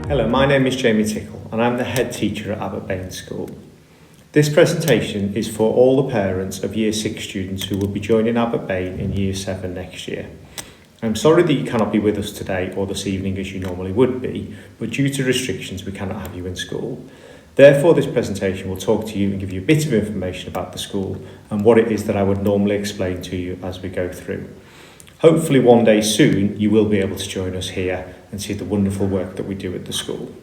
Hello, my name is Jamie Tickle and I'm the head teacher at Abbot Beyne School. This presentation is for all the parents of Year 6 students who will be joining Abbot Beyne in Year 7 next year. I'm sorry that you cannot be with us today or this evening as you normally would be, but due to restrictions we cannot have you in school. Therefore, this presentation will talk to you and give you a bit of information about the school and what it is that I would normally explain to you as we go through. Hopefully one day soon you will be able to join us here and see the wonderful work that we do at the school.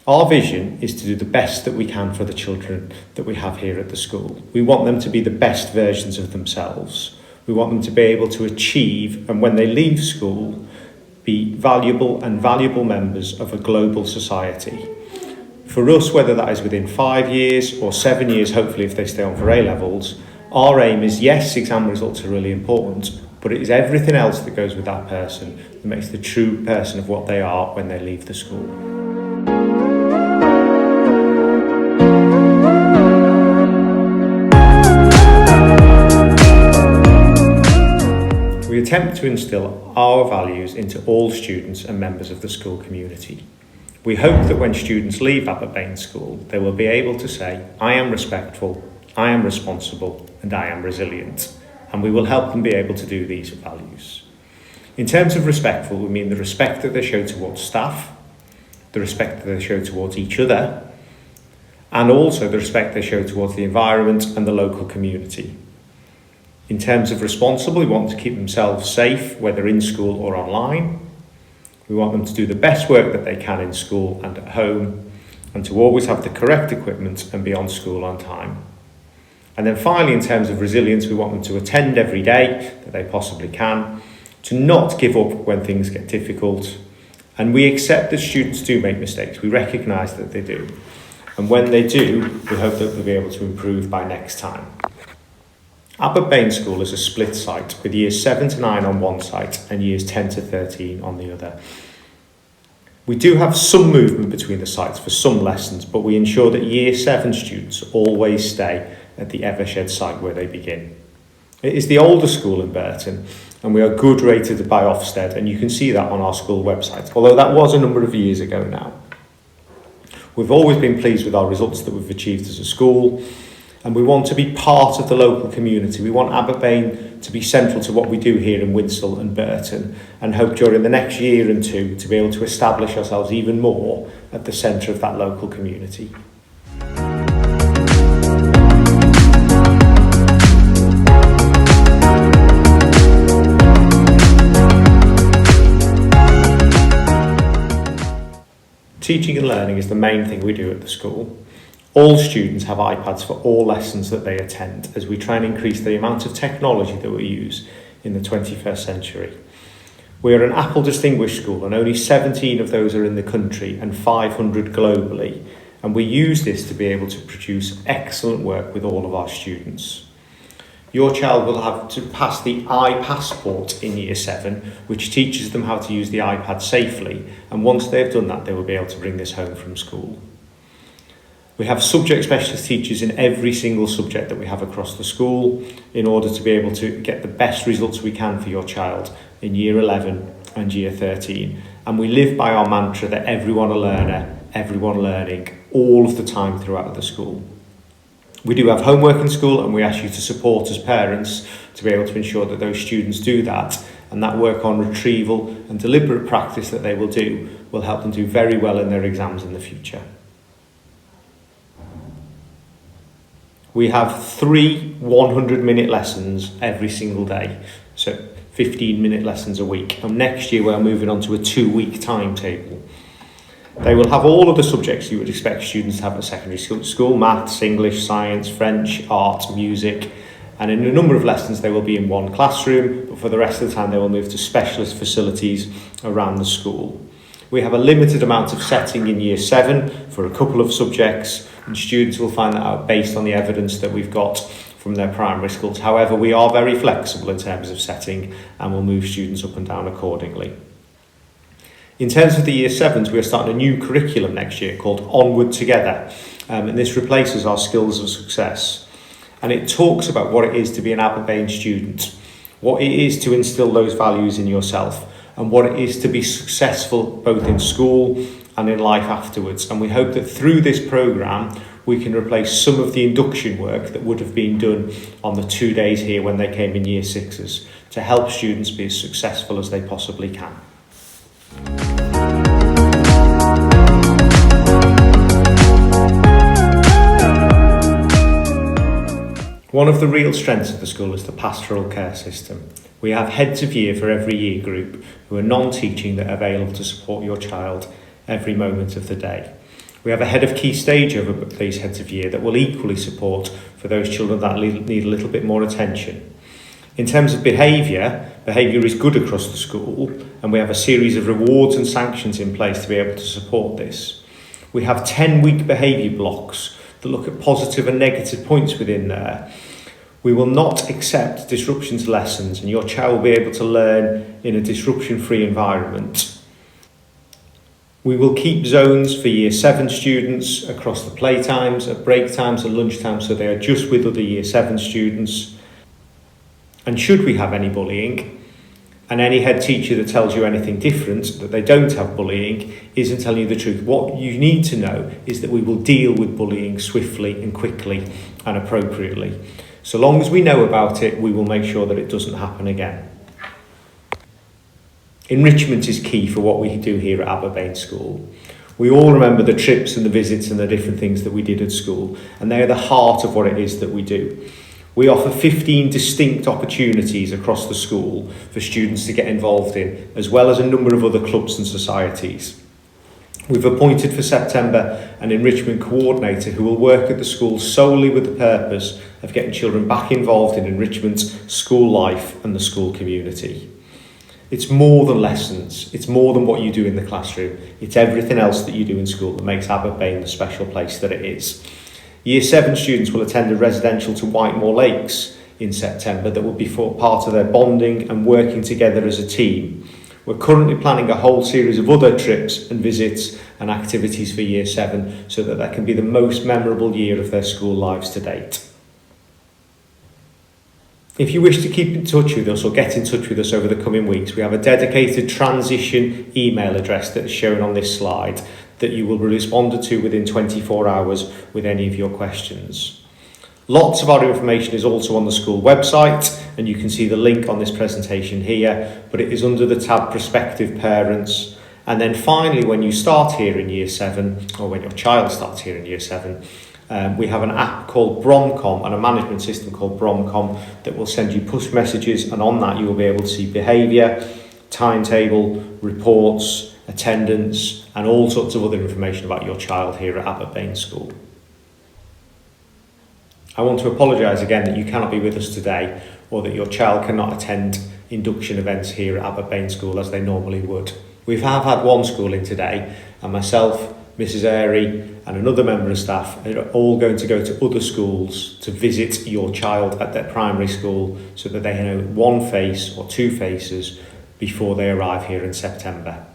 Our vision is to do the best that we can for the children that we have here at the school. We want them to be the best versions of themselves. We want them to be able to achieve, and when they leave school, be valuable members of a global society. For us, whether that is within 5 years or 7 years, hopefully if they stay on for A-levels, our aim is, yes, exam results are really important, but it is everything else that goes with that person that makes the true person of what they are when they leave the school. We attempt to instil our values into all students and members of the school community. We hope that when students leave Abbot Beyne School, they will be able to say, I am respectful, I am responsible, and I am resilient. And we will help them be able to do these values. In terms of respectful, we mean the respect that they show towards staff, the respect that they show towards each other, and also the respect they show towards the environment and the local community. In terms of responsible, we want to keep themselves safe, whether in school or online. We want them to do the best work that they can in school and at home, and to always have the correct equipment and be on school on time. And then finally, in terms of resilience, we want them to attend every day that they possibly can, to not give up when things get difficult. And we accept that students do make mistakes. We recognise that they do. And when they do, we hope that they'll be able to improve by next time. Abbot Beyne School is a split site with years 7 to 9 on one site and years 10 to 13 on the other. We do have some movement between the sites for some lessons, but we ensure that year 7 students always stay at the Evershed site where they begin. It is the older school in Burton and we are good rated by Ofsted, and you can see that on our school website, although that was a number of years ago now. We've always been pleased with our results that we've achieved as a school, and we want to be part of the local community. We want Abbot Beyne to be central to what we do here in Winshill and Burton, and hope during the next year and two to be able to establish ourselves even more at the centre of that local community. Teaching and learning is the main thing we do at the school. All students have iPads for all lessons that they attend, as we try and increase the amount of technology that we use in the 21st century. We are an Apple distinguished school, and only 17 of those are in the country and 500 globally, and we use this to be able to produce excellent work with all of our students. Your child will have to pass the iPassport in Year 7, which teaches them how to use the iPad safely, and once they've done that, they will be able to bring this home from school. We have subject specialist teachers in every single subject that we have across the school in order to be able to get the best results we can for your child in Year 11 and Year 13. And we live by our mantra that everyone a learner, everyone learning, all of the time throughout the school. We do have homework in school, and we ask you to support as parents to be able to ensure that those students do that, and that work on retrieval and deliberate practice that they will do will help them do very well in their exams in the future. We have 3 100-minute lessons every single day, so 15-minute lessons a week. And next year we're moving on to a 2-week timetable. They will have all of the subjects you would expect students to have at secondary school: maths, English, science, French, art, music. And in a number of lessons they will be in one classroom, but for the rest of the time they will move to specialist facilities around the school. We have a limited amount of setting in Year 7 for a couple of subjects, and students will find that out based on the evidence that we've got from their primary schools. However, we are very flexible in terms of setting and will move students up and down accordingly. In terms of the Year 7s, we are starting a new curriculum next year called Onward Together, and this replaces our Skills of Success. And it talks about what it is to be an Abbot Beyne student, what it is to instil those values in yourself, and what it is to be successful both in school and in life afterwards. And we hope that through this programme we can replace some of the induction work that would have been done on the 2 days here when they came in year sixes, to help students be as successful as they possibly can. One of the real strengths of the school is the pastoral care system. We have heads of year for every year group who are non-teaching that are available to support your child every moment of the day. We have a head of key stage over these heads of year that will equally support for those children that need a little bit more attention. In terms of behaviour is good across the school, and we have a series of rewards and sanctions in place to be able to support this. We have 10-week behaviour blocks that look at positive and negative points within there. We will not accept disruption to lessons, and your child will be able to learn in a disruption-free environment. We will keep zones for year 7 students across the playtimes, at break times and lunch times, so they are just with other year 7 students. And should we have any bullying, and any head teacher that tells you anything different, that they don't have bullying, isn't telling you the truth. What you need to know is that we will deal with bullying swiftly and quickly and appropriately. So long as we know about it, we will make sure that it doesn't happen again. Enrichment is key for what we do here at Abbot Beyne School. We all remember the trips and the visits and the different things that we did at school, and they are the heart of what it is that we do. We offer 15 distinct opportunities across the school for students to get involved in, as well as a number of other clubs and societies. We've appointed for September an enrichment coordinator who will work at the school solely with the purpose of getting children back involved in enrichment, school life and the school community. It's more than lessons, it's more than what you do in the classroom, it's everything else that you do in school that makes Abbot Beyne the special place that it is. Year 7 students will attend a residential to Whitemore Lakes in September that will be part of their bonding and working together as a team. We're currently planning a whole series of other trips and visits and activities for year 7 so that can be the most memorable year of their school lives to date. If you wish to keep in touch with us or get in touch with us over the coming weeks, we have a dedicated transition email address that is shown on this slide that you will be responded to within 24 hours with any of your questions. Lots of our information is also on the school website, and you can see the link on this presentation here, but it is under the tab Prospective Parents. And then finally, when you start here in year 7, or when your child starts here in year 7, we have an app called Bromcom and a management system called Bromcom that will send you push messages, and on that you will be able to see behaviour, timetable, reports, attendance and all sorts of other information about your child here at Abbot Beyne School. I want to apologise again that you cannot be with us today, or that your child cannot attend induction events here at Abbot Beyne School as they normally would. We have had one school in today, and myself, Mrs Airy and another member of staff are all going to go to other schools to visit your child at their primary school so that they know one face or two faces before they arrive here in September.